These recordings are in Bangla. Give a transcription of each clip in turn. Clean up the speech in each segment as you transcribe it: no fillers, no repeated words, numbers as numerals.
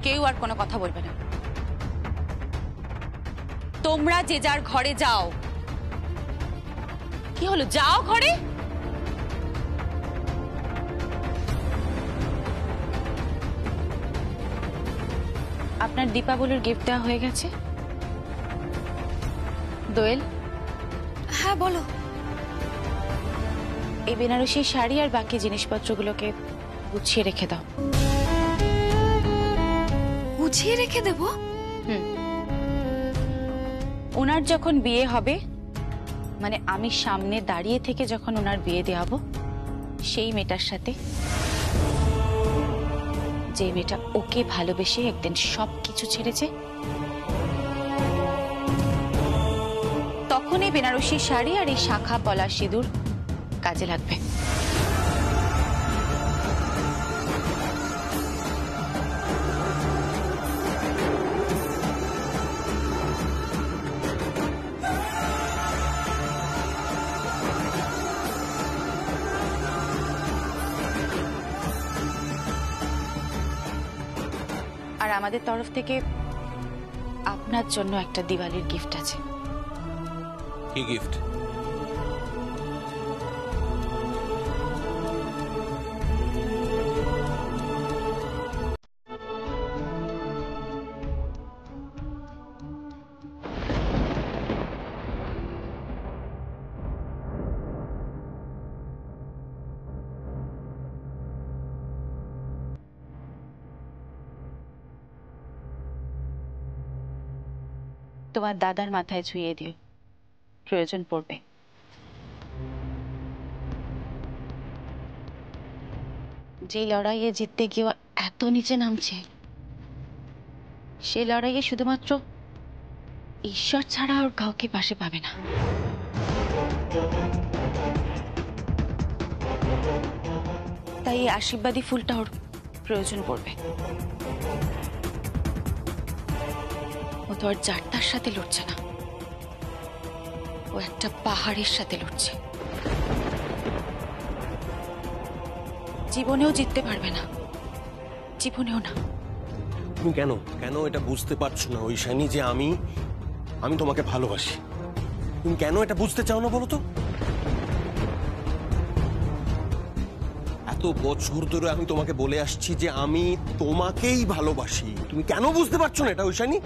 কেউ আর কোনো কথা বলবে না। তোমরা যে যার ঘরে যাও। কি হলো, যাও ঘরে। আপনার দীপাবলির গিফট দেওয়া হয়ে গেছে? দোয়েল। হ্যাঁ বলো। এই বেনারসি শাড়ি আর বাকি জিনিসপত্রগুলোকে গুছিয়ে রেখে দাও। গুছিয়ে রেখে দেব? ওনার যখন বিয়ে হবে, মানে আমি সামনে দাঁড়িয়ে থেকে যখন ওনার বিয়ে দেওয়াবো, সেই মেয়েটার সাথে, যে মেয়েটা ওকে ভালোবেসে একদিন সবকিছু ছেড়েছে, তখন এই বেনারসি শাড়ি আর এই শাখা পলা সিঁদুর কাজে লাগবে। আর আমাদের তরফ থেকে আপনার জন্য একটা দিওয়ালির গিফট আছে। কি গিফট? তোমার দাদার মাথায় ছুঁয়ে দিও, প্রয়োজন পড়বে। যে লড়াইয়ে জিততে গিয়ে এত নিচে নামছে, সে লড়াইয়ে শুধুমাত্র ঈশ্বর ছাড়া ওর কাউকে পাশে পাবে না। তাই এই আশীর্বাদী ফুলটা ওর প্রয়োজন পড়বে। ও তো আর যার সাথে লড়ছে না, ও একটা পাহাড়ের সাথে লড়ছে। জীবনেও জিততে পারবে না, জীবনেও না। তুমি কেন কেন এটা বুঝতে পারছো না ঐশানী, যে আমি তোমাকে ভালোবাসি? তুমি কেন এটা বুঝতে চাও না বলো তো? এত বছর ধরে আমি তোমাকে বলে আসছি যে আমি তোমাকেই ভালোবাসি। তুমি কেন বুঝতে পারছো না এটা ঐশানী?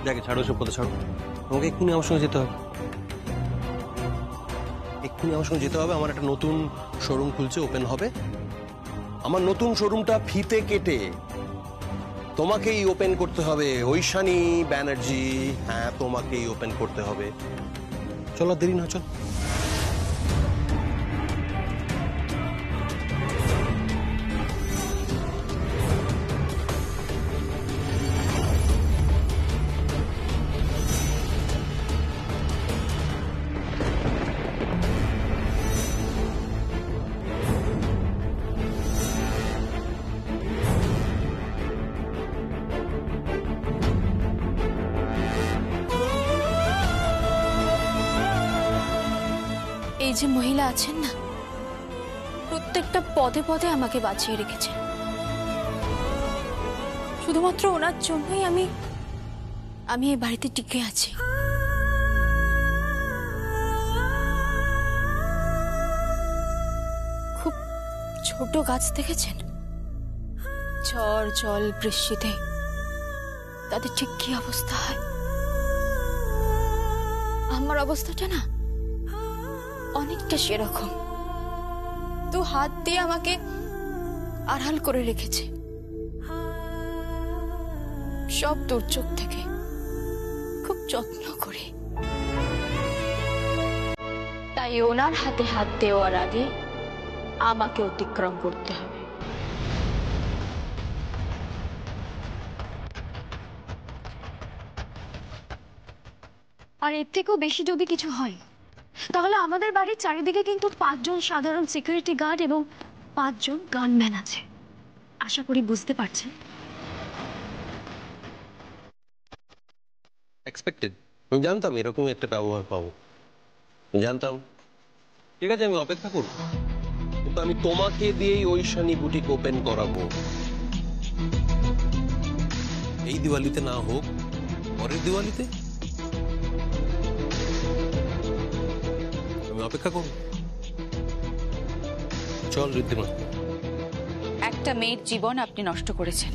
দেখে ছাড়ো, সব কথা ছাড়ো। তোমাকে এক্ষুনি আমার সঙ্গে যেতে হবে, এক্ষুনি আমার সঙ্গে যেতে হবে। আমার একটা নতুন শোরুম খুলছে, ওপেন হবে। আমার নতুন শোরুমটা ফিতে কেটে তোমাকেই ওপেন করতে হবে, ঐশানী ব্যানার্জি। হ্যাঁ, তোমাকেই ওপেন করতে হবে। চলো, দেরি না, চল। এই যে মহিলা আছেন না, প্রত্যেকটা পদে পদে আমাকে বাঁচিয়ে রেখেছেন। শুধুমাত্র ওনার জন্যই আমি এই বাড়িতে টিকে আছি। খুব ছোট গাছ দেখেছেন, ঝড় জল বৃষ্টিতে তাদের ঠিক কি অবস্থা হয়, আমার অবস্থাটা না অনেকটা সেরকম। তো হাত দিয়ে আমাকে আড়াল করে রেখেছে সব দুর্যোগ থেকে, খুব যত্ন করে। তাই ওনার হাতে হাত দেওয়ার আগে আমাকে অতিক্রম করতে হবে। আর এর থেকেও বেশি যদি কিছু হয়, তাহলে আমাদের বাড়ির চারিদিকে কিন্তু 5 জন সাধারণ সিকিউরিটি গার্ড এবং 5 জন গানম্যান আছে। আশা করি বুঝতে পারছেন। এক্সপেক্টেড। আমি জানতাম এরকম একটা ব্যবহার পাবো, জানতাম। ঠিক আছে, আমি অপেক্ষা করব, তো আমি তোমাকে দিয়েই ঐশানী বুটিক ওপেন করাবো। এই দিওয়ালিতে না হোক, পরের দিওয়ালিতে আমি অপেক্ষা করব। চল ঋদ্ধিমা। একটা মেয়ের জীবন আপনি নষ্ট করেছেন।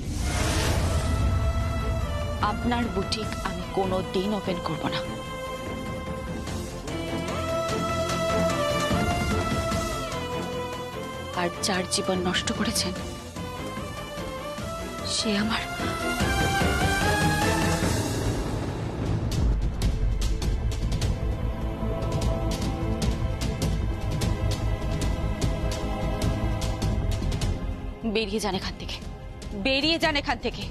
আপনার বুটিক আমি কোনো দিন ওপেন করব না। আর যার জীবন নষ্ট করেছেন সে আমার বেরিয়ে যান এখান থেকে, বেরিয়ে যান এখান থেকে।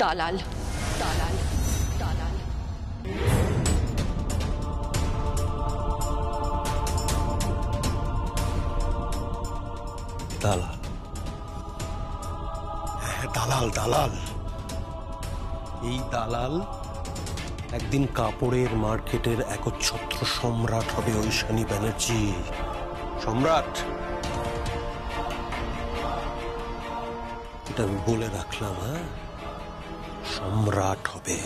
দালাল, দালাল, দালাল। দালাল, হ্যাঁ দালাল, দালাল। এই দালাল একদিন কাপড়ের মার্কেটের একচ্ছত্র সম্রাট হবে। ঐশানী ব্যানার্জি সম্রাট, এটা আমি বলে রাখলাম। হ্যাঁ, সম্রাট হবে।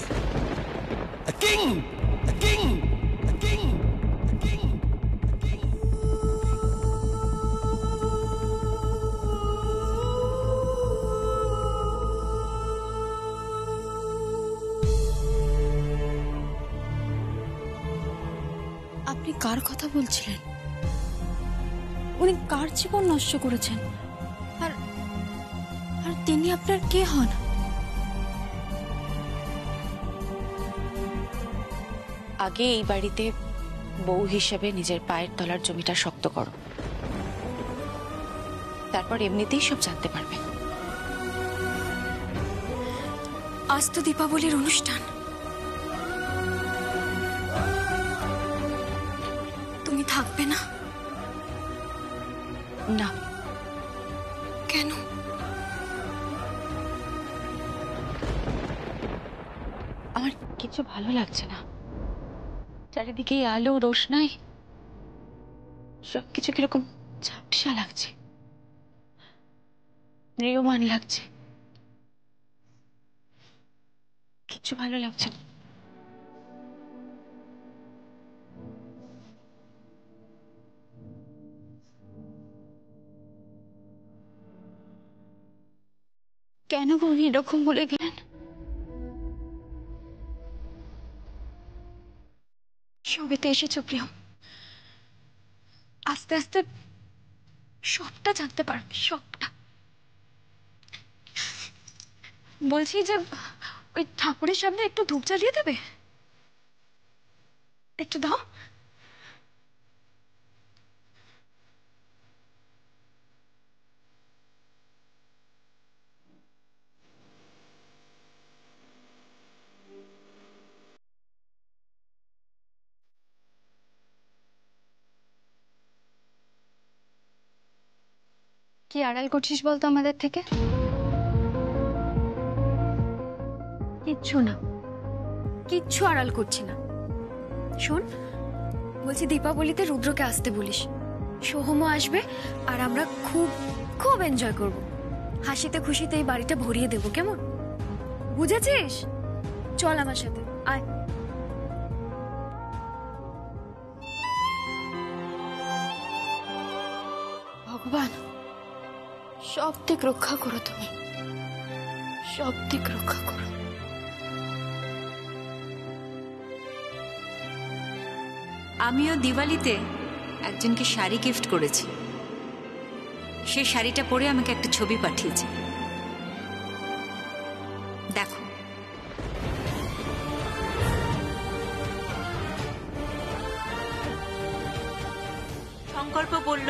King, king, king, king. আপনি কার কথা বলছিলেন? উনি কার জীবন নষ্ট করেছেন? আর আর তিনি আপনার কে হন? আগে এই বাড়িতে বউ হিসেবে নিজের পায়ের তলার জমিটা শক্ত করো, তারপর এমনিতেই সব জানতে পারবে। আজ তো দীপাবলির অনুষ্ঠান। তুমি থাকবে না? না। কেন? আমার কিছু ভালো লাগছে না। চারিদিকে আলো রোশনাই, সবকিছু কিরকম ঝাপসা লাগছে, ম্রিয়মান লাগছে। কিছু ভালো লাগছে না। কেন উনি এরকম বলে গেলেন? সবেতে এসেছো প্রিয়, আস্তে আস্তে সবটা জানতে পারবে, সবটা। বলছি যে ওই ঠাকুরের সামনে একটু ধূপ জ্বালিয়ে দেবে, একটু দাও। কি আড়াল করছিস বলতো আমাদের থেকে? কিচ্ছু না, কিচ্ছু আড়াল করছি না। শোন, বলছি দীপাবলিতে রুদ্রকে আসতে বলিস, সোহমও আসবে, আর আমরা খুব খুব এনজয় করব। হাসিতে খুশিতে এই বাড়িটা ভরিয়ে দেবো, কেমন? বুঝেছিস? চল আমার সাথে, আয়। ভগবান, সব দিক রক্ষা করো, তুমি সব দিক রক্ষা করো। আমিও দিওয়ালিতে একজনকে শাড়ি গিফট করেছি। সেই শাড়িটা পরে আমাকে একটা ছবি পাঠিয়েছে, দেখো। সংকল্প বলল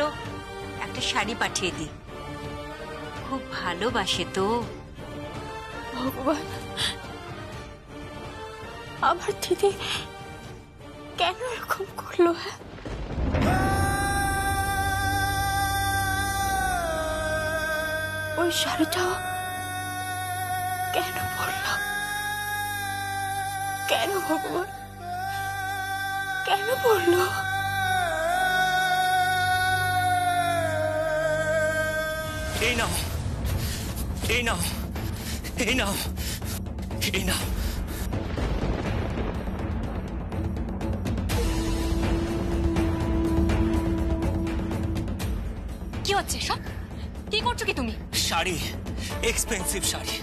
একটা শাড়ি পাঠিয়ে দি, খুব ভালোবাসে তো। ভগবান, আমার দিদি কেন এরকম করলো? ওই শাড়িটা কেন পরল? কেন ভগবান, কেন পরল? এই নাও, এই নাও, এই নাও, এই নাও। কি হচ্ছে সব? কি করছো কি তুমি? শাড়ি, এক্সপেন্সিভ শাড়ি,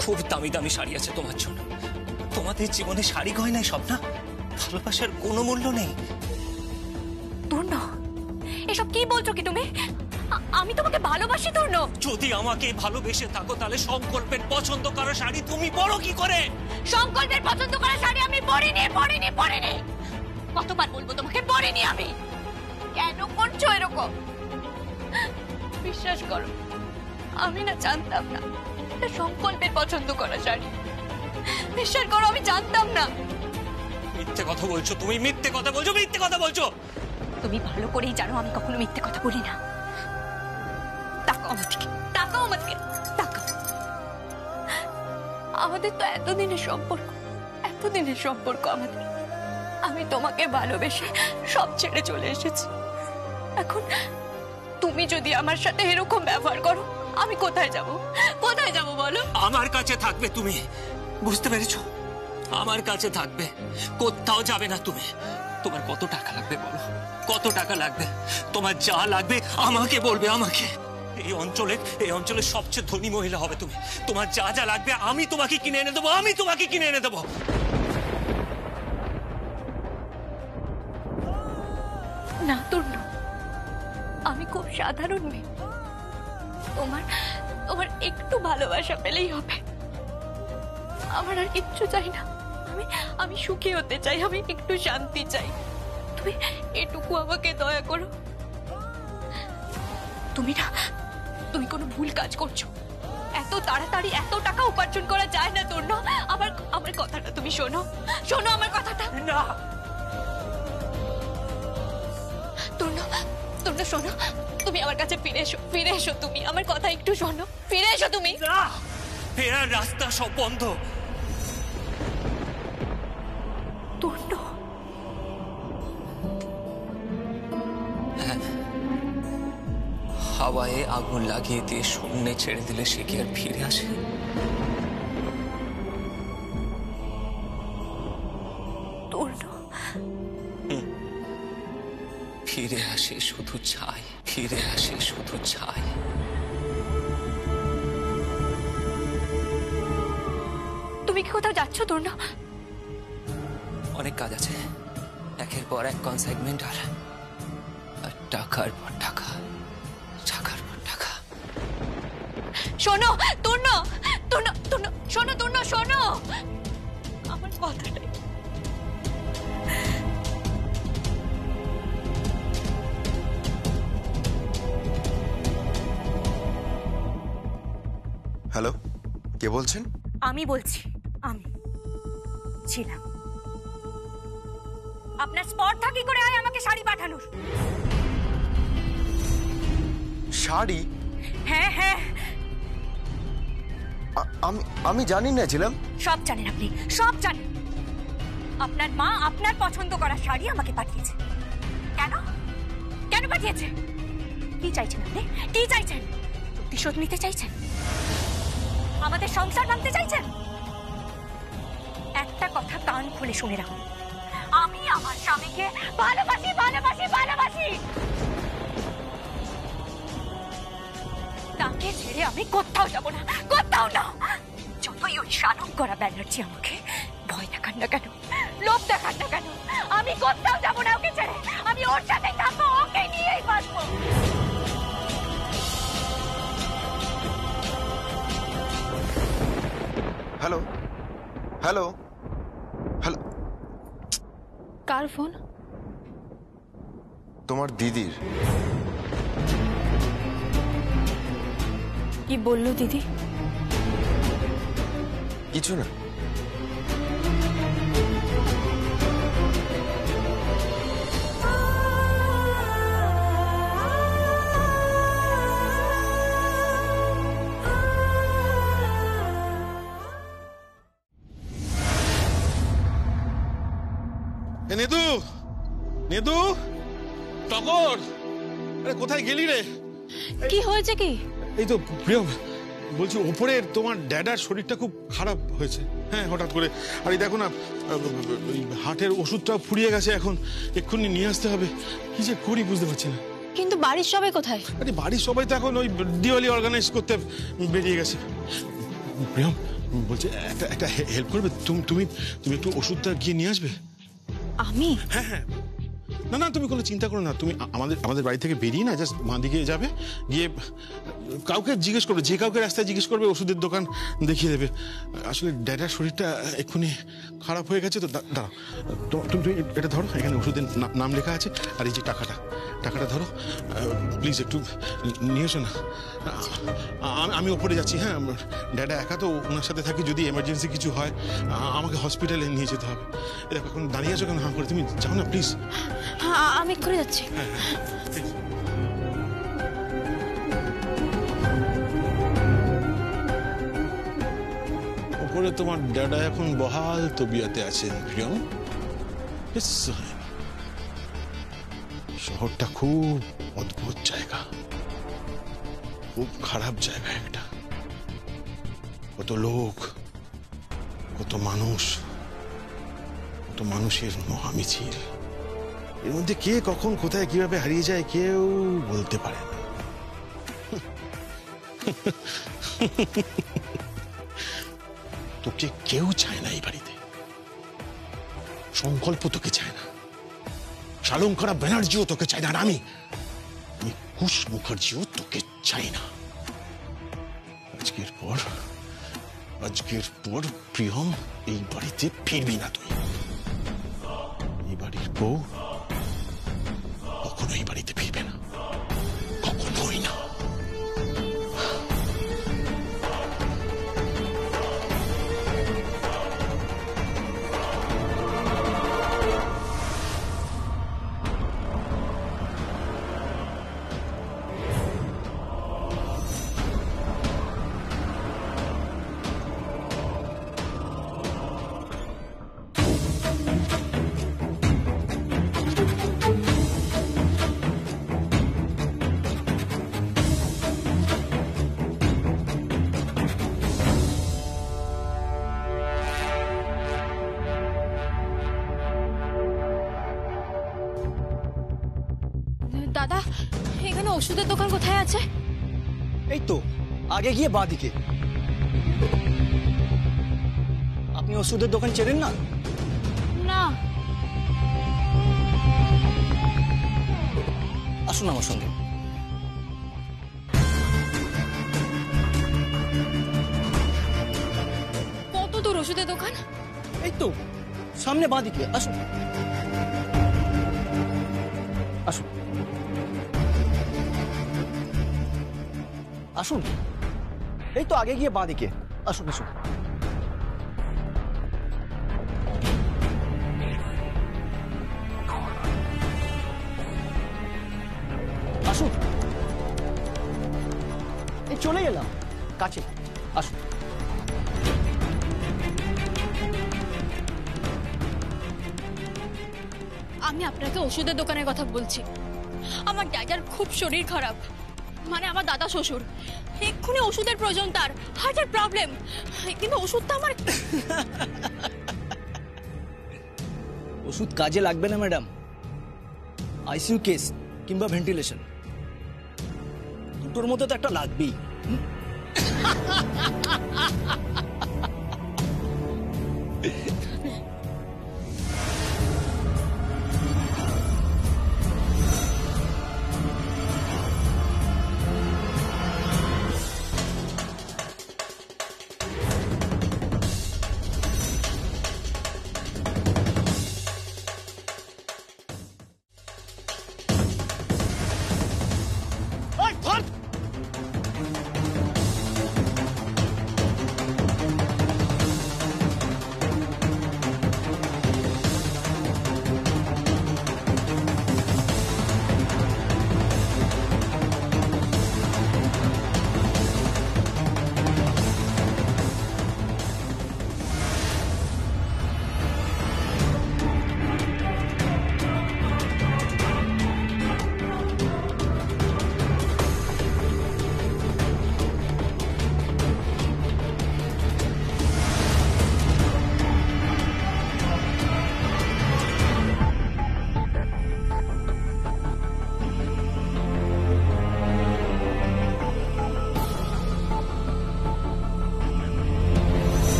খুব দামি দামি শাড়ি আছে তোমার জন্য। তোমাদের জীবনে শাড়ি গয়নায় সব না, ভালোবাসার কোনো মূল্য নেই। তূর্ণ, এসব কি বলছো কি তুমি? আমি তোমাকে ভালোবাসি তূর্ণ। যদি আমাকে ভালোবেসে থাকো তাহলে সংকল্পের পছন্দ করা শাড়ি তুমি পরো কি করে? সংকল্পের পছন্দ করা শাড়ি আমি পরিনি। কতবার বলবো তোমাকে পরিনি আমি? কেন করছো এরকম? বিশ্বাস করো, আমি না জানতাম না এটা সংকল্পের পছন্দ করা শাড়ি। বিশ্বাস করো, আমি জানতাম না। মিথ্যে কথা বলছো তুমি, মিথ্যে কথা বলছো, মিথ্যে কথা বলছো। তুমি ভালো করেই জানো আমি কখনো মিথ্যে কথা বলি না। তাকাও আমার দিকে, তাকাও আমার দিকে, তাকাও। আমাদের তো এতদিনের সম্পর্ক আমাদের। আমি তোমাকে ভালোবেসে সব ছেড়ে চলে এসেছি। এখন তুমি যদি আমার সাথে এরকম ব্যবহার করো, আমি কোথায় যাব বলো? আমার কাছে থাকবে তুমি, বুঝতে পেরেছো? আমার কাছে থাকবে, কোথাও যাবে না তুমি। তোমার কত টাকা লাগবে বলো, কত টাকা লাগবে? তোমার যা লাগবে আমাকে বলবে, আমাকে। এই অঞ্চলের সবচেয়ে ধনী মহিলা হবে তুমি। তোমার যা যা লাগবে আমি তোমাকে কিনে এনে দেবো, আমি তোমাকে কিনে এনে দেবো। না তূর্ণ, আমি খুব সাধারণ মেয়ে। তোমার একটু ভালোবাসা পেলেই হবে। আমার আর কিচ্ছু চাই না। আমি সুখী হতে চাই, আমি একটু শান্তি চাই। তুমি এটুকু আমাকে দয়া করো। তুমি কোনো ভুল কাজ করছো। এত তাড়াতাড়ি এত টাকা উপার্জন করা যায় না তূর্ণ। আমার কথাটা তুমি শোনো আমার কথাটা। না তূর্ণ, শোনো, তুমি আমার কাছে ফিরে এসো। তুমি আমার কথা একটু শোনো, ফিরে এসো তুমি। না, ফেরার রাস্তা সব বন্ধ। তূর্ণ, হাওয়ায় আগুন লাগিয়ে দিয়ে শূন্যে ছেড়ে দিলে সে কি আর ফিরে আসে? তূর্ণ, ফিরে আসে শুধু ছাই, ফিরে আসে শুধু ছাই। তুমি কি কোথাও যাচ্ছ তূর্ণ? অনেক কাজ আছে, একের পর এক কনসাইনমেন্ট, আর টাকার পর টাকা, টাকার পর টাকা। শোনো তূর্ণ, শোনো আমার কথাটা। হ্যালো, কে বলছেন? আমি বলছি, আমি ছিলাম। আপনার স্পর্ধা কি করে হয় আমাকে শাড়ি পাঠানোর? শাড়ি? হ্যাঁ, আমি জানি না ছিলাম। সব জানেন আপনি, সব জানেন। আপনার মা আপনার পছন্দ করা শাড়ি আমাকে পাঠিয়েছে। কেন পাঠিয়েছে? কি চাইছেন আপনি? কি চাইছেন? প্রতিশোধ নিতে চাইছেন? আমাদের সংসার ভাঙতে চাইছেন? একটা কথা কান খুলে শুনে রাখুন, আমি আমার স্বামীকে ভালোবাসি। তাকে ছেড়ে আমি কোথাও যাব না, কোথাও না। যতই ওই শানক করা ব্যানার্জি আমাকে ভয় দেখান না কেন, লোভ দেখান না কেন, আমি কোথাও যাব না ওকে ছেড়ে। আমি ওর সাথে থাকবো, ওকে নিয়েই বাঁচবো। হ্যালো, কার ফোন? তোমার দিদির। কি বললো দিদি? কিছু না। নেদু, টগর, আরে কোথায় গেলি রে? কি হয়েছে কি? এই তো প্রিয়, বলছি ওপরে তোমার ড্যাডার শরীরটা খুব খারাপ হয়েছে, হ্যাঁ হঠাৎ করে। আর এই দেখো না, হার্টের ওষুধটাও ফুরিয়ে গেছে, এখন এক্ষুনি নিয়ে আসতে হবে। কি যে করি বুঝতে পারছি না। কিন্তু বাড়ির সবাই কোথায়? আরে বাড়ির সবাই তো এখন ওই দিওয়ালি অর্গানাইজ করতে বেরিয়ে গেছে। প্রিয়ম বলছে একটা হেল্প করবে, তুমি একটু ওষুধটা গিয়ে নিয়ে আসবে। আমি? হ্যাঁ হ্যাঁ, না না তুমি কোনো চিন্তা করো না, তুমি আমাদের বাড়ি থেকে বেরিয়ে না জাস্ট বাঁ দিকে যাবে, গিয়ে কাউকে জিজ্ঞেস করবে, যে কাউকে রাস্তায় জিজ্ঞেস করবে ওষুধের দোকান দেখিয়ে দেবে। আসলে ড্যাডার শরীরটা এক্ষুনি খারাপ হয়ে গেছে তো। দাঁড়াও, তুমি এটা ধরো, এখানে ওষুধের নাম লেখা আছে, আর এই যে টাকাটা ধরো, প্লিজ একটু নিয়ে এসো না। আমি ওপরে যাচ্ছি, হ্যাঁ ড্যাডা একা তো, ওনার সাথে থাকি, যদি এমার্জেন্সি কিছু হয় আমাকে হসপিটালে নিয়ে যেতে হবে। দেখো এখন দাঁড়িয়ে আছো কেন হাঁ করে, তুমি যাও না প্লিজ। আমি করে যাচ্ছি। ওপরে তোমার ড্যাডা এখন বহাল তবিয়াতে আছেন প্রিয়ম। শহরটা খুব অদ্ভুত জায়গা, খুব খারাপ জায়গা একটা। কত লোক, কত মানুষ, কত মানুষের মহামিছিল। এর মধ্যে কে কখন কোথায় কিভাবে হারিয়ে যায় কেউ বলতে পারে না। তোকে কেউ চায় না এই বাড়িতে, সংকল্প তোকে চায় না, শালঙ্করা ব্যানার্জিও তোকে চায় না, আর আমি কুশ মুখার্জিও তোকে চাই না। আজকের পর প্রিয়ম এই বাড়িতে ফিরবি না তুই। এই বাড়ির বউ কখনো এই বাড়িতে ফিরবে না, কখনোই না। দাদা, এখানে ওষুধের দোকান কোথায় আছে? এই তো আগে গিয়ে বাঁদিকে। আপনি ওষুধের দোকান চেনেন না? না। আসুন আমার সঙ্গে। কত দূর ওষুধের দোকান? এই তো সামনে বাঁদিকে, আসুন আসুন আসুন। এই তো আগে গিয়ে বাঁদিকে, আসুন আসুন। আসুন, এই চলে এলাম কাছে, আসুন। আমি আপনাকে ওষুধের দোকানের কথা বলছি। আমার ড্যাডার খুব শরীর খারাপ, মানে আমার দাদা শ্বশুর, এক্ষুনি ওষুধের প্রয়োজন, তার হার্টের প্রবলেম। কিন্তু ওষুধটা আমার ওষুধ কাজে লাগবে না ম্যাডাম, আইসিইউ কেস কিংবা ভেন্টিলেশন দুটোর মধ্যে তো একটা লাগবেই।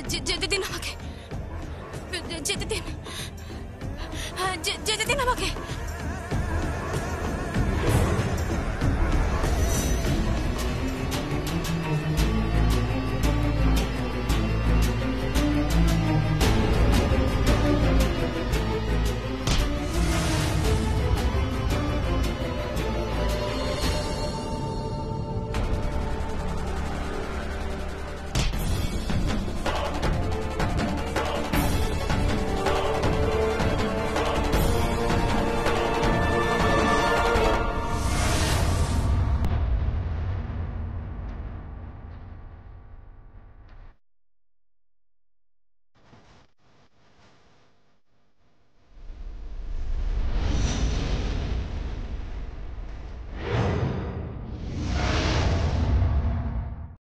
যেতে দিন আমাকে, যেতে দিন, যেতে দিন আমাকে।